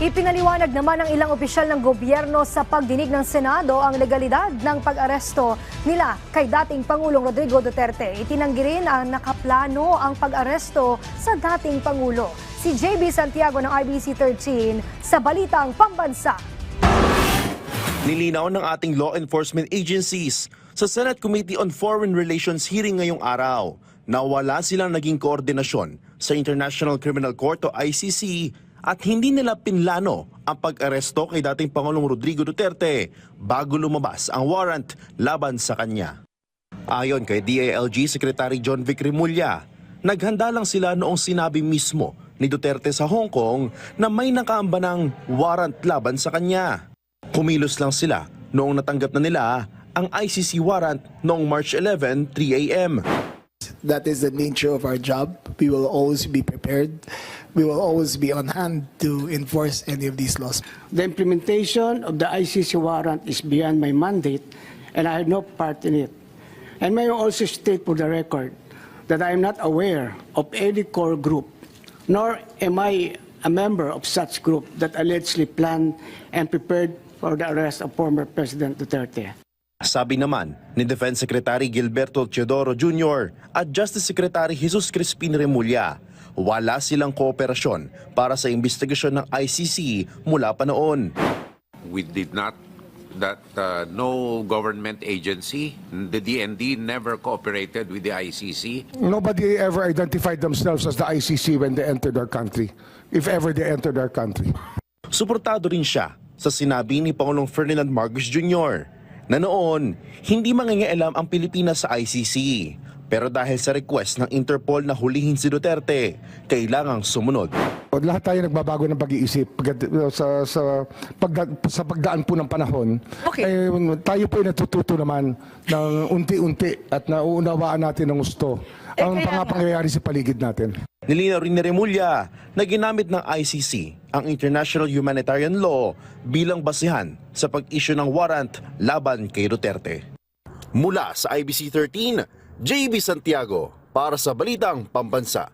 Ipinaliwanag naman ng ilang opisyal ng gobyerno sa pagdinig ng Senado ang legalidad ng pag-aresto nila kay dating Pangulong Rodrigo Duterte. Itinanggi rin ang nakaplano ang pag-aresto sa dating Pangulo. Si JB Santiago ng IBC 13 sa Balitang Pambansa. Nilinaw ng ating law enforcement agencies sa Senate Committee on Foreign Relations hearing ngayong araw na wala silang naging koordinasyon sa International Criminal Court o ICC at hindi nila pinlano ang pag-aresto kay dating Pangulong Rodrigo Duterte bago lumabas ang warrant laban sa kanya. Ayon kay DILG Secretary John Vic Remulla, naghanda lang sila noong sinabi mismo ni Duterte sa Hong Kong na may nakaamba ng warrant laban sa kanya. Kumilos lang sila noong natanggap na nila ang ICC warrant noong March 11, 3 a.m. That is the nature of our job. We will always be prepared. We will always be on hand to enforce any of these laws. The implementation of the ICC warrant is beyond my mandate, and I had no part in it. And may I also state for the record that I am not aware of any core group, nor am I a member of such group that allegedly planned and prepared for the arrest of former President Duterte. Sabi naman ni Defense Secretary Gilberto Teodoro Jr. at Justice Secretary Jesus Crispin Remulla, wala silang kooperasyon para sa investigasyon ng ICC mula pa noon. We did not, no government agency, the DND never cooperated with the ICC. Nobody ever identified themselves as the ICC when they entered our country, if ever they entered our country. Suportado rin siya sa sinabi ni Pangulong Ferdinand Marcos Jr. na noon hindi mangingialam ang Pilipinas sa ICC. Pero dahil sa request ng Interpol na hulihin si Duterte, kailangang sumunod. Lahat tayo nagbabago ng pag-iisip sa pagdaan po ng panahon. Okay. Tayo po ay natututo naman ng unti-unti at nauunawaan natin ng gusto ang mga pangyayari sa paligid natin. Nilinaw rin ni Remulla na ginamit ng ICC ang International Humanitarian Law bilang basihan sa pag-issue ng warrant laban kay Duterte. Mula sa IBC 13, JB Santiago para sa Balitang Pambansa.